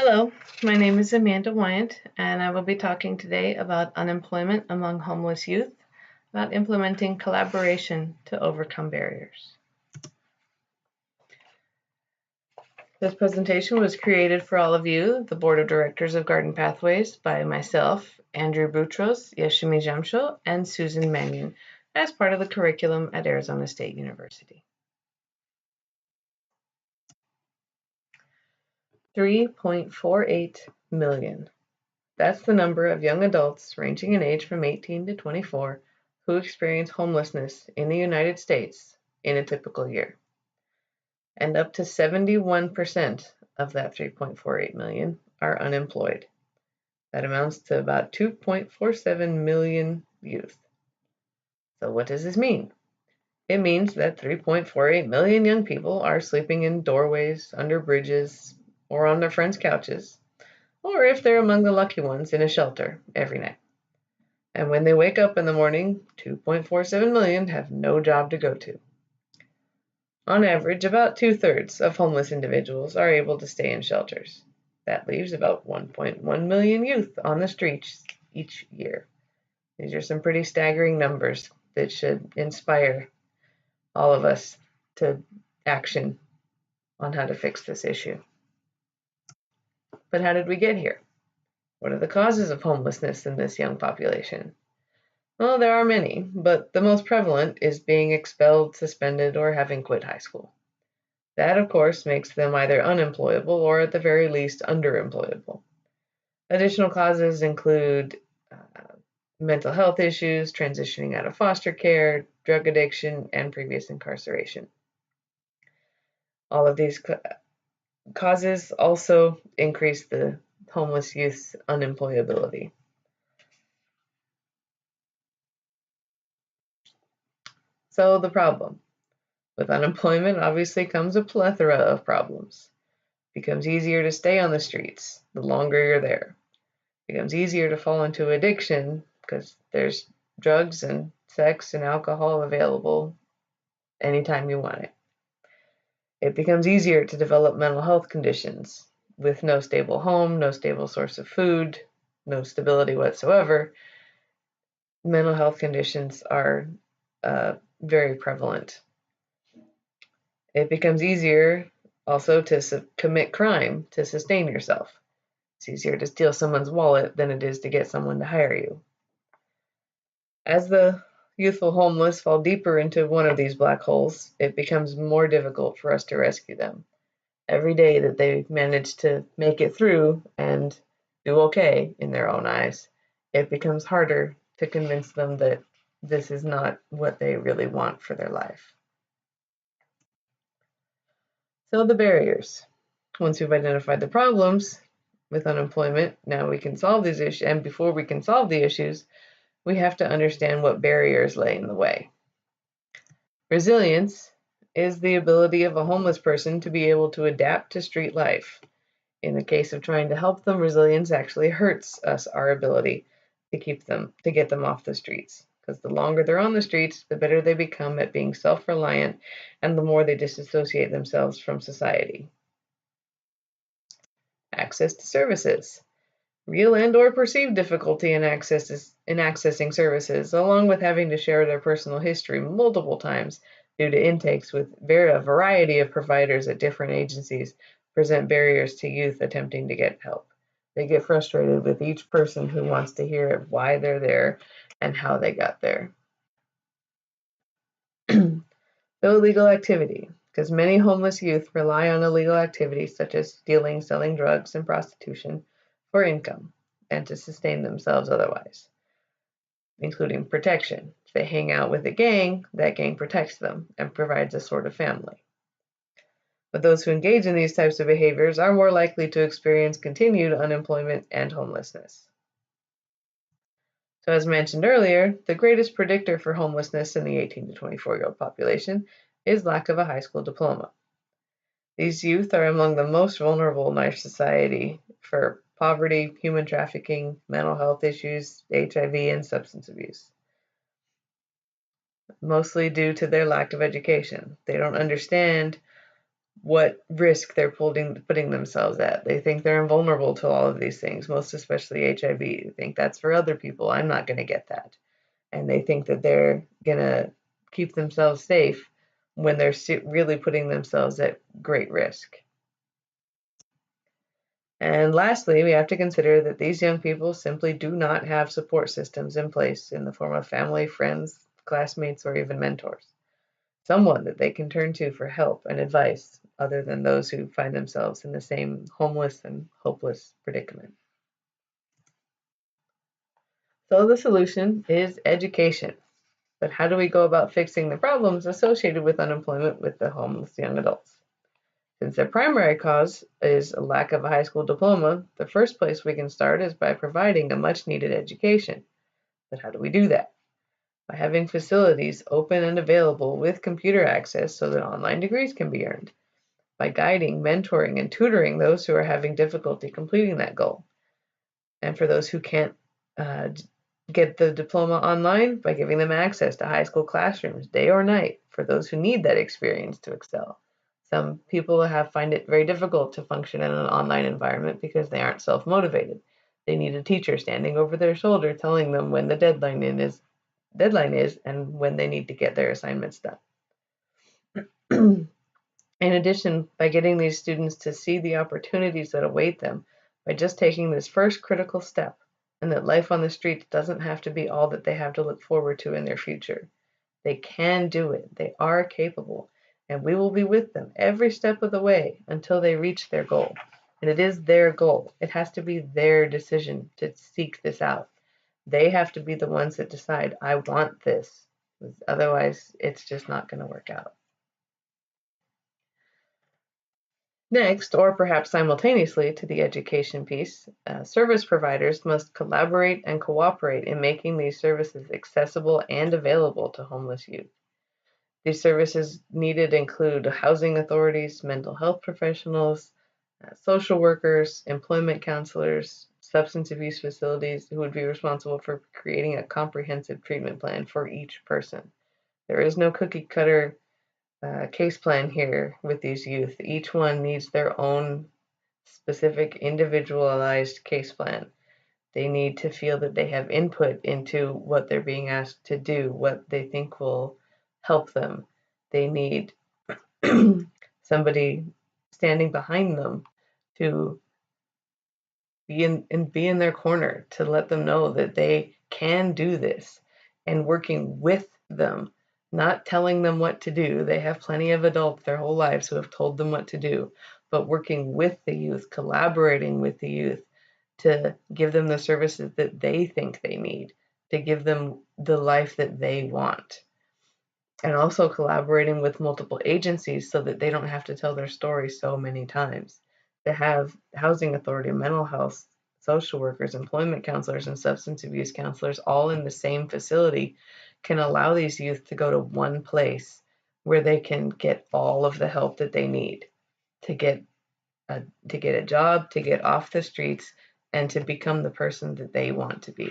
Hello, my name is Amanda Weyant, and I will be talking today about unemployment among homeless youth, about implementing collaboration to overcome barriers. This presentation was created for all of you, the Board of Directors of Garden Pathways, by myself, Andrew Boutros, Yeshimi Jamsho, and Susan Mannion, as part of the curriculum at Arizona State University. 3.48 million. That's the number of young adults ranging in age from 18 to 24 who experience homelessness in the United States in a typical year. And up to 71% of that 3.48 million are unemployed. That amounts to about 2.47 million youth. So what does this mean? It means that 3.48 million young people are sleeping in doorways, under bridges, or on their friends' couches, or if they're among the lucky ones, in a shelter every night. And when they wake up in the morning, 2.47 million have no job to go to. On average, about 2/3 of homeless individuals are able to stay in shelters. That leaves about 1.1 million youth on the streets each year. These are some pretty staggering numbers that should inspire all of us to action on how to fix this issue. But how did we get here? What are the causes of homelessness in this young population? Well, there are many, but the most prevalent is being expelled, suspended, or having quit high school. That, of course, makes them either unemployable or at the very least underemployable. Additional causes include mental health issues, transitioning out of foster care, drug addiction, and previous incarceration. All of these causes also increase the homeless youth's unemployability. So the problem. With unemployment obviously comes a plethora of problems. It becomes easier to stay on the streets the longer you're there. It becomes easier to fall into addiction because there's drugs and sex and alcohol available anytime you want it. It becomes easier to develop mental health conditions with no stable home, no stable source of food, no stability whatsoever. Mental health conditions are very prevalent. It becomes easier also to commit crime to sustain yourself. It's easier to steal someone's wallet than it is to get someone to hire you. As the youthful homeless fall deeper into one of these black holes, it becomes more difficult for us to rescue them. Every day that they manage to make it through and do okay in their own eyes, it becomes harder to convince them that this is not what they really want for their life. So the barriers. Once we've identified the problems with unemployment, now we can solve these issues. And before we can solve the issues, we have to understand what barriers lay in the way. Resilience is the ability of a homeless person to be able to adapt to street life. In the case of trying to help them, resilience actually hurts us, our ability to get them off the streets. Because the longer they're on the streets, the better they become at being self-reliant and the more they disassociate themselves from society. Access to services. Real and or perceived difficulty in accessing services, along with having to share their personal history multiple times due to intakes with a variety of providers at different agencies, present barriers to youth attempting to get help. They get frustrated with each person who wants to hear why they're there and how they got there. The illegal activity, because many homeless youth rely on illegal activities such as stealing, selling drugs, and prostitution for income and to sustain themselves otherwise, including protection. If they hang out with a gang, that gang protects them and provides a sort of family. But those who engage in these types of behaviors are more likely to experience continued unemployment and homelessness. So as mentioned earlier, the greatest predictor for homelessness in the 18 to 24-year-old population is lack of a high school diploma. These youth are among the most vulnerable in our society for poverty, human trafficking, mental health issues, HIV, and substance abuse. Mostly due to their lack of education. They don't understand what risk they're putting themselves at. They think they're invulnerable to all of these things, most especially HIV. They think that's for other people. I'm not going to get that. And they think that they're going to keep themselves safe when they're really putting themselves at great risk. And lastly, we have to consider that these young people simply do not have support systems in place in the form of family, friends, classmates, or even mentors. Someone that they can turn to for help and advice other than those who find themselves in the same homeless and hopeless predicament. So the solution is education. But how do we go about fixing the problems associated with unemployment with the homeless young adults? Since their primary cause is a lack of a high school diploma, the first place we can start is by providing a much needed education. But how do we do that? By having facilities open and available with computer access so that online degrees can be earned. By guiding, mentoring, and tutoring those who are having difficulty completing that goal. And for those who can't get the diploma online, by giving them access to high school classrooms day or night for those who need that experience to excel. Some people find it very difficult to function in an online environment because they aren't self-motivated. They need a teacher standing over their shoulder telling them when the deadline is and when they need to get their assignments done. In addition, by getting these students to see the opportunities that await them by just taking this first critical step, and that life on the streets doesn't have to be all that they have to look forward to in their future. They can do it. They are capable, and we will be with them every step of the way until they reach their goal. And it is their goal. It has to be their decision to seek this out. They have to be the ones that decide, I want this. Otherwise, it's just not going to work out. Next, or perhaps simultaneously to the education piece, service providers must collaborate and cooperate in making these services accessible and available to homeless youth. These services needed include housing authorities, mental health professionals, social workers, employment counselors, substance abuse facilities who would be responsible for creating a comprehensive treatment plan for each person. There is no cookie cutter case plan here with these youth. Each one needs their own specific individualized case plan. They need to feel that they have input into what they're being asked to do, what they think will help them. They need somebody standing behind them to be in their corner, to let them know that they can do this, and working with them, not telling them what to do. They have plenty of adults their whole lives who have told them what to do, but working with the youth, collaborating with the youth to give them the services that they think they need, to give them the life that they want. And also collaborating with multiple agencies so that they don't have to tell their story so many times. To have housing authority, mental health, social workers, employment counselors, and substance abuse counselors all in the same facility can allow these youth to go to one place where they can get all of the help that they need to get a job, to get off the streets, and to become the person that they want to be.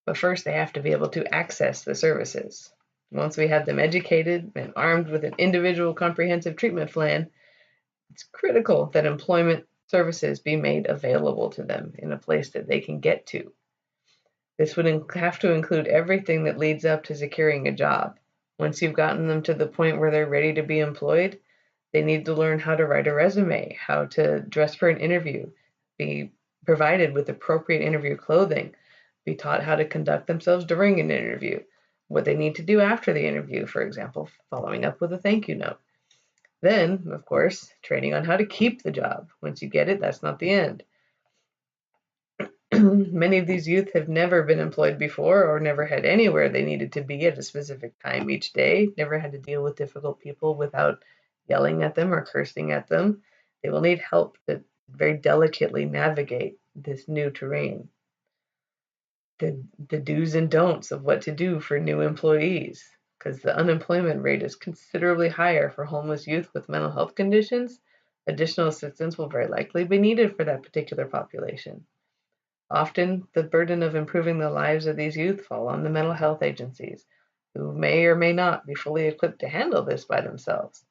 But first, they have to be able to access the services. Once we have them educated and armed with an individual comprehensive treatment plan, it's critical that employment services be made available to them in a place that they can get to. This would have to include everything that leads up to securing a job. Once you've gotten them to the point where they're ready to be employed, they need to learn how to write a resume, how to dress for an interview, be provided with appropriate interview clothing, be taught how to conduct themselves during an interview, what they need to do after the interview, for example, following up with a thank you note. Then, of course, training on how to keep the job. Once you get it, that's not the end. Many of these youth have never been employed before or never had anywhere they needed to be at a specific time each day, never had to deal with difficult people without yelling at them or cursing at them. They will need help to very delicately navigate this new terrain. The do's and don'ts of what to do for new employees, because the unemployment rate is considerably higher for homeless youth with mental health conditions. Additional assistance will very likely be needed for that particular population. Often, the burden of improving the lives of these youth fall on the mental health agencies, who may or may not be fully equipped to handle this by themselves.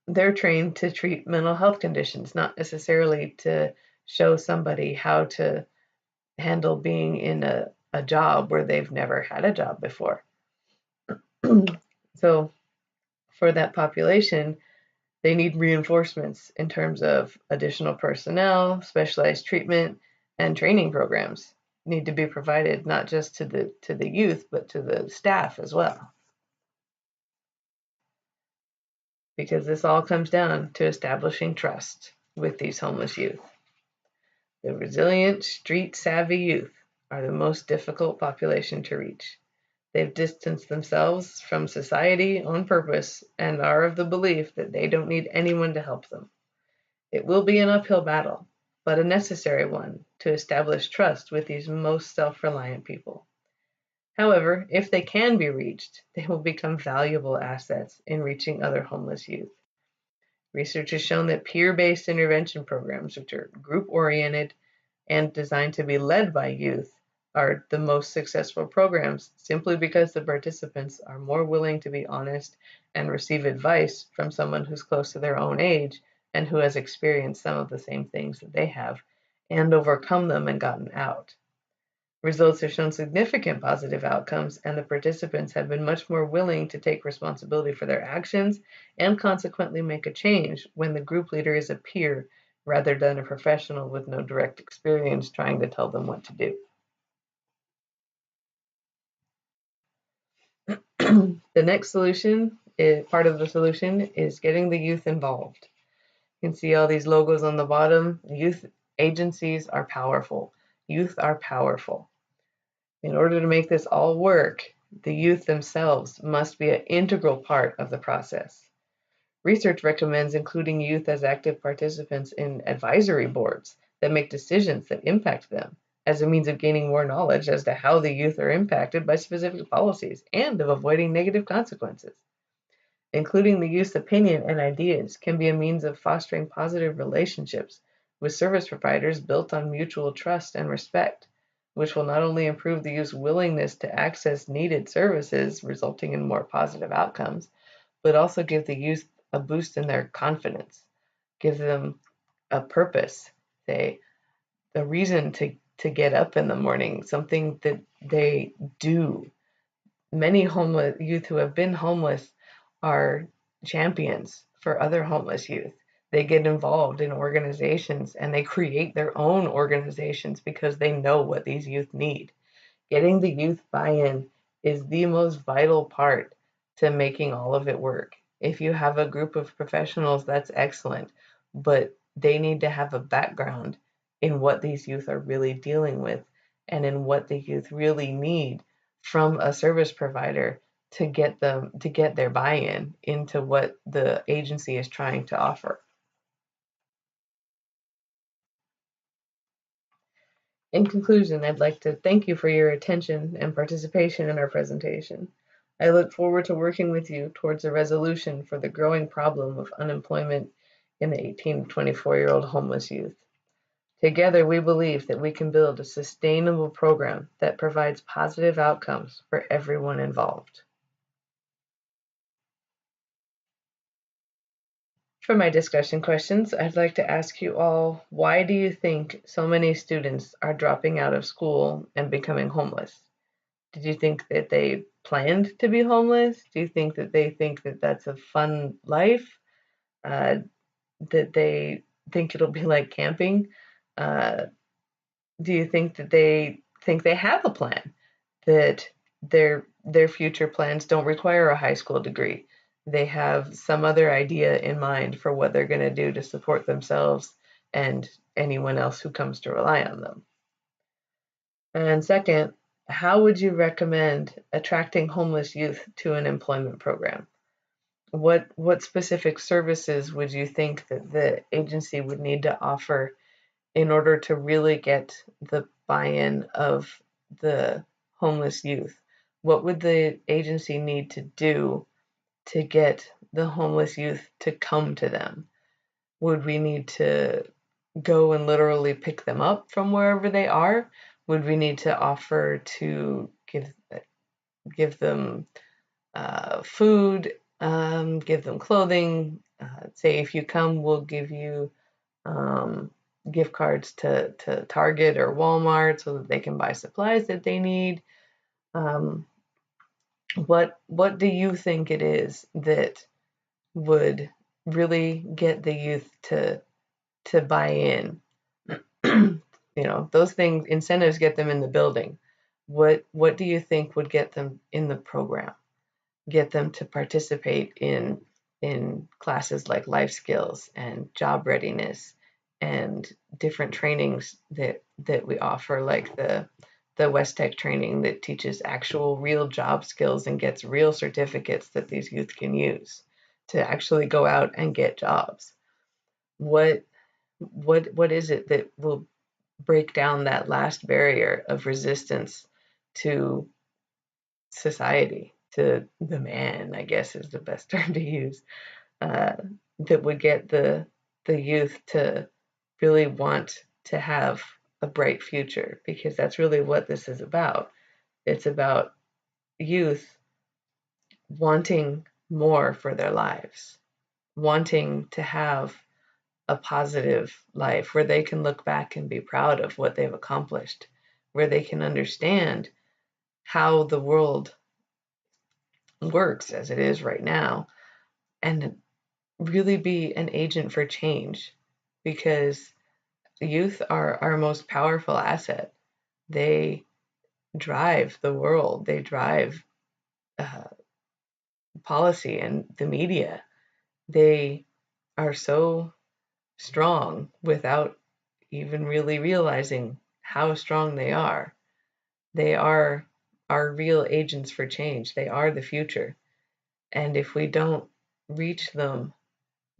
They're trained to treat mental health conditions, not necessarily to show somebody how to handle being in a job where they've never had a job before. So for that population, they need reinforcements in terms of additional personnel, specialized treatment, and training programs need to be provided not just to the youth, but to the staff as well. Because this all comes down to establishing trust with these homeless youth. The resilient, street-savvy youth are the most difficult population to reach. They've distanced themselves from society on purpose and are of the belief that they don't need anyone to help them. It will be an uphill battle, but a necessary one to establish trust with these most self-reliant people. However, if they can be reached, they will become valuable assets in reaching other homeless youth. Research has shown that peer-based intervention programs, which are group-oriented and designed to be led by youth, are the most successful programs simply because the participants are more willing to be honest and receive advice from someone who's close to their own age and who has experienced some of the same things that they have and overcome them and gotten out. Results have shown significant positive outcomes, and the participants have been much more willing to take responsibility for their actions and consequently make a change when the group leader is a peer rather than a professional with no direct experience trying to tell them what to do. The next solution, part of the solution, is getting the youth involved. You can see all these logos on the bottom. Youth agencies are powerful. Youth are powerful. In order to make this all work, the youth themselves must be an integral part of the process. Research recommends including youth as active participants in advisory boards that make decisions that impact them as a means of gaining more knowledge as to how the youth are impacted by specific policies and of avoiding negative consequences. Including the youth's opinion and ideas can be a means of fostering positive relationships with service providers built on mutual trust and respect, which will not only improve the youth's willingness to access needed services, resulting in more positive outcomes, but also give the youth a boost in their confidence, give them a purpose, a reason to get up in the morning, something that they do. Many homeless youth who have been homeless are champions for other homeless youth. They get involved in organizations and they create their own organizations because they know what these youth need. Getting the youth buy-in is the most vital part to making all of it work. If you have a group of professionals, that's excellent, but they need to have a background in what these youth are really dealing with and in what the youth really need from a service provider to get their buy-in into what the agency is trying to offer. In conclusion, I'd like to thank you for your attention and participation in our presentation. I look forward to working with you towards a resolution for the growing problem of unemployment in the 18 to 24-year-old homeless youth. Together, we believe that we can build a sustainable program that provides positive outcomes for everyone involved. For my discussion questions, I'd like to ask you all, why do you think so many students are dropping out of school and becoming homeless? Did you think that they planned to be homeless? Do you think that they think that that's a fun life? That they think it'll be like camping? Do you think that they think they have a plan? That their future plans don't require a high school degree? They have some other idea in mind for what they're going to do to support themselves and anyone else who comes to rely on them. And second, how would you recommend attracting homeless youth to an employment program? What specific services would you think that the agency would need to offer in order to really get the buy-in of the homeless youth? What would the agency need to do to get the homeless youth to come to them? Would we need to go and literally pick them up from wherever they are? Would we need to offer to give give them food, give them clothing. Say if you come, we'll give you gift cards to Target or Walmart so that they can buy supplies that they need. Um, what do you think it is that would really get the youth to buy in? Those things, incentives get them in the building. What do you think would get them in the program? Get them to participate in classes like life skills and job readiness and different trainings that we offer, like the West Tech training that teaches actual real job skills and gets real certificates that these youth can use to actually go out and get jobs. What is it that will break down that last barrier of resistance to society, to the man, I guess is the best term to use, uh, that would get the youth to really want to have a bright future? Because that's really what this is about. It's about youth wanting more for their lives, wanting to have a positive life where they can look back and be proud of what they've accomplished, where they can understand how the world works as it is right now, and really be an agent for change, because youth are our most powerful asset. They drive the world, they drive uh, policy and the media. They are so strong without even really realizing how strong they are. They are our real agents for change. They are the future. And if we don't reach them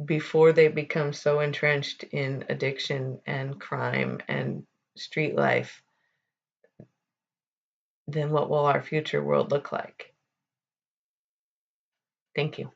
before they become so entrenched in addiction and crime and street life, then what will our future world look like? Thank you.